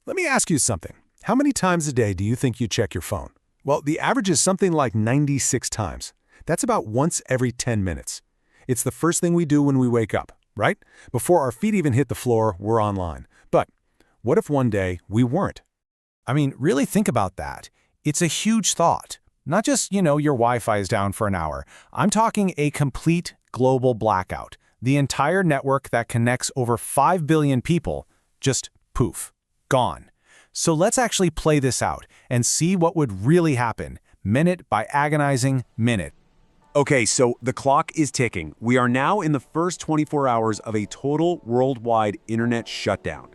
Let me ask you something. How many times a day do you think you check your phone? Well, the average is something like 96 times. That's about once every 10 minutes. It's the first thing we do when we wake up, right? Before our feet even hit the floor, we're online. But what if one day we weren't? I mean, really think about that. It's a huge thought. Not just, your Wi-Fi is down for an hour. I'm talking a complete global blackout. The entire network that connects over 5 billion people, just poof, gone. So let's actually play this out and see what would really happen, minute by agonizing minute. Okay, so the clock is ticking. We are now in the first 24 hours of a total worldwide internet shutdown.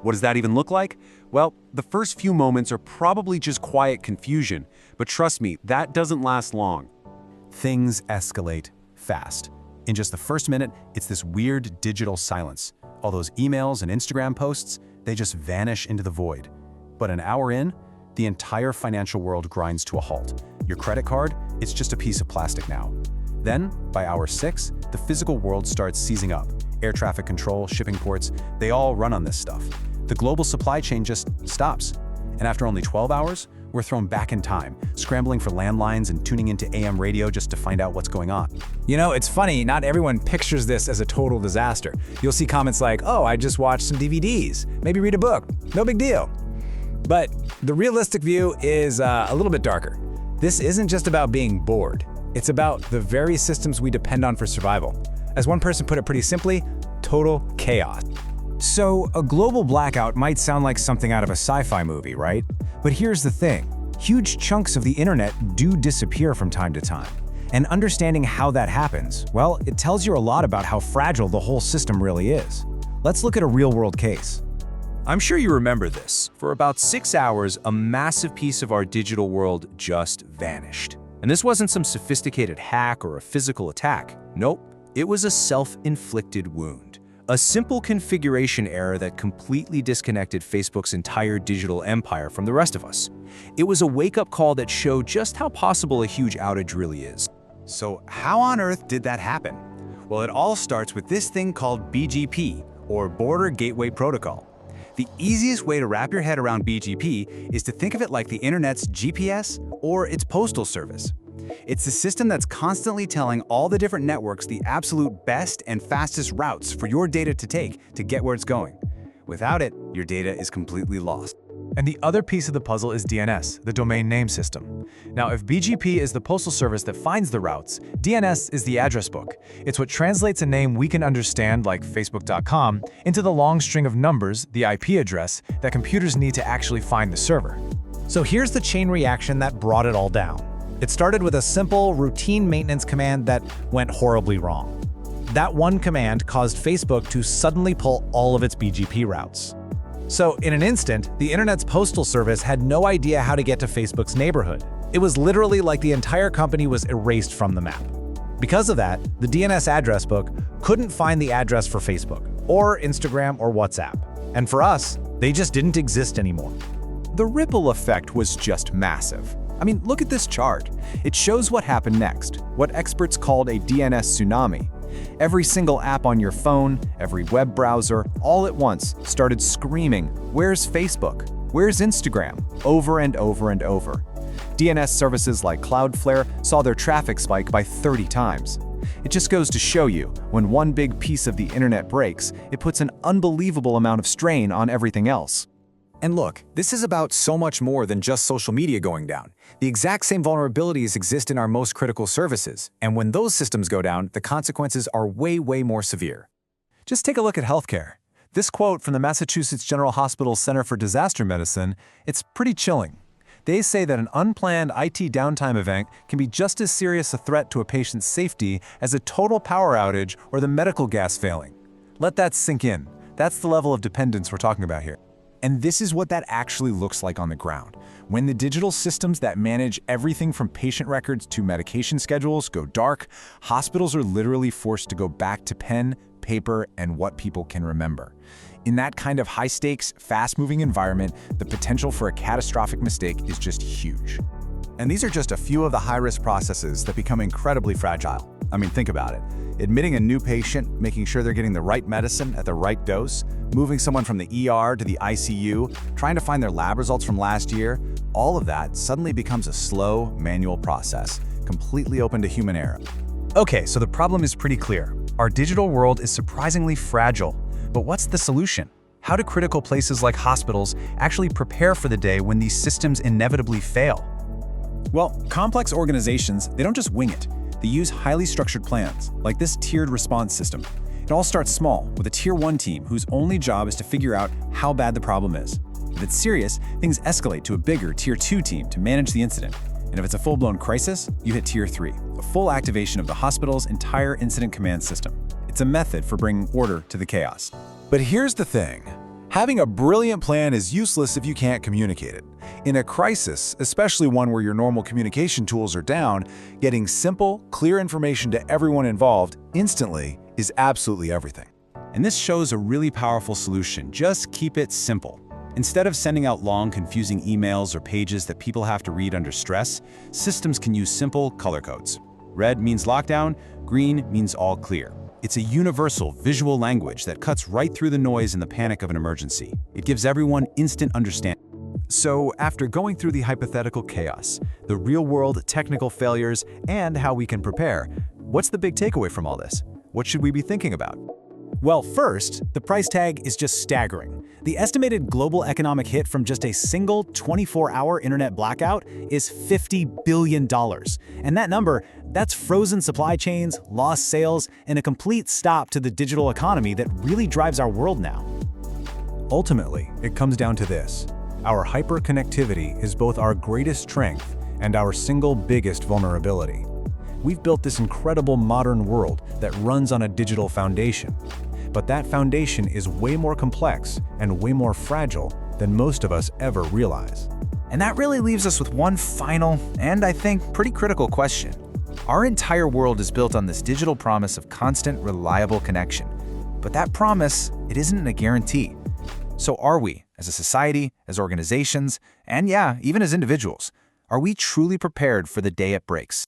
What does that even look like? Well, the first few moments are probably just quiet confusion, but trust me, that doesn't last long. Things escalate fast. In just the first minute, it's this weird digital silence. All those emails and Instagram posts, they just vanish into the void. But an hour in, the entire financial world grinds to a halt. Your credit card, it's just a piece of plastic now. Then, by hour 6, the physical world starts seizing up. Air traffic control, shipping ports, they all run on this stuff. The global supply chain just stops. And after only 12 hours, we're thrown back in time, scrambling for landlines and tuning into AM radio just to find out what's going on. It's funny, not everyone pictures this as a total disaster. You'll see comments like, oh, I just watched some DVDs, maybe read a book, no big deal. But the realistic view is a little bit darker. This isn't just about being bored. It's about the very systems we depend on for survival. As one person put it pretty simply, total chaos. So a global blackout might sound like something out of a sci-fi movie, right? But here's the thing. Huge chunks of the internet do disappear from time to time. And understanding how that happens, well, it tells you a lot about how fragile the whole system really is. Let's look at a real-world case. I'm sure you remember this. For about 6 hours, a massive piece of our digital world just vanished. And this wasn't some sophisticated hack or a physical attack. Nope, it was a self-inflicted wound. A simple configuration error that completely disconnected Facebook's entire digital empire from the rest of us. It was a wake-up call that showed just how possible a huge outage really is. So how on earth did that happen? Well, it all starts with this thing called BGP, or Border Gateway Protocol. The easiest way to wrap your head around BGP is to think of it like the internet's GPS or its postal service. It's the system that's constantly telling all the different networks the absolute best and fastest routes for your data to take to get where it's going. Without it, your data is completely lost. And the other piece of the puzzle is DNS, the domain name system. Now, if BGP is the postal service that finds the routes, DNS is the address book. It's what translates a name we can understand, like Facebook.com, into the long string of numbers, the IP address, that computers need to actually find the server. So here's the chain reaction that brought it all down. It started with a simple, routine maintenance command that went horribly wrong. That one command caused Facebook to suddenly pull all of its BGP routes. So in an instant, the internet's postal service had no idea how to get to Facebook's neighborhood. It was literally like the entire company was erased from the map. Because of that, the DNS address book couldn't find the address for Facebook, or Instagram, or WhatsApp. And for us, they just didn't exist anymore. The ripple effect was just massive. I mean, look at this chart. It shows what happened next, what experts called a DNS tsunami. Every single app on your phone, every web browser, all at once started screaming, "Where's Facebook? Where's Instagram?" over and over and over. DNS services like Cloudflare saw their traffic spike by 30 times. It just goes to show you, when one big piece of the internet breaks, it puts an unbelievable amount of strain on everything else. And look, this is about so much more than just social media going down. The exact same vulnerabilities exist in our most critical services, and when those systems go down, the consequences are way, way more severe. Just take a look at healthcare. This quote from the Massachusetts General Hospital Center for Disaster Medicine, it's pretty chilling. They say that an unplanned IT downtime event can be just as serious a threat to a patient's safety as a total power outage or the medical gas failing. Let that sink in. That's the level of dependence we're talking about here. And this is what that actually looks like on the ground. When the digital systems that manage everything from patient records to medication schedules go dark, hospitals are literally forced to go back to pen, paper, and what people can remember. In that kind of high-stakes, fast-moving environment, the potential for a catastrophic mistake is just huge. And these are just a few of the high-risk processes that become incredibly fragile. I mean, think about it. Admitting a new patient, making sure they're getting the right medicine at the right dose, moving someone from the ER to the ICU, trying to find their lab results from last year, all of that suddenly becomes a slow, manual process, completely open to human error. Okay, so the problem is pretty clear. Our digital world is surprisingly fragile. But what's the solution? How do critical places like hospitals actually prepare for the day when these systems inevitably fail? Well, complex organizations, they don't just wing it. They use highly structured plans, like this tiered response system. It all starts small, with a Tier 1 team whose only job is to figure out how bad the problem is. If it's serious, things escalate to a bigger Tier 2 team to manage the incident. And if it's a full-blown crisis, you hit Tier 3, a full activation of the hospital's entire incident command system. It's a method for bringing order to the chaos. But here's the thing. Having a brilliant plan is useless if you can't communicate it. In a crisis, especially one where your normal communication tools are down, getting simple, clear information to everyone involved instantly is absolutely everything. And this shows a really powerful solution. Just keep it simple. Instead of sending out long, confusing emails or pages that people have to read under stress, systems can use simple color codes. Red means lockdown, green means all clear. It's a universal visual language that cuts right through the noise and the panic of an emergency. It gives everyone instant understanding. So, after going through the hypothetical chaos, the real-world technical failures, and how we can prepare, what's the big takeaway from all this? What should we be thinking about? Well, first, the price tag is just staggering. The estimated global economic hit from just a single 24-hour internet blackout is $50 billion. And that number, that's frozen supply chains, lost sales, and a complete stop to the digital economy that really drives our world now. Ultimately, it comes down to this. Our hyperconnectivity is both our greatest strength and our single biggest vulnerability. We've built this incredible modern world that runs on a digital foundation. But that foundation is way more complex and way more fragile than most of us ever realize. And that really leaves us with one final, and I think pretty critical question. Our entire world is built on this digital promise of constant, reliable connection. But that promise, it isn't a guarantee. So are we, as a society, as organizations, and yeah, even as individuals, are we truly prepared for the day it breaks?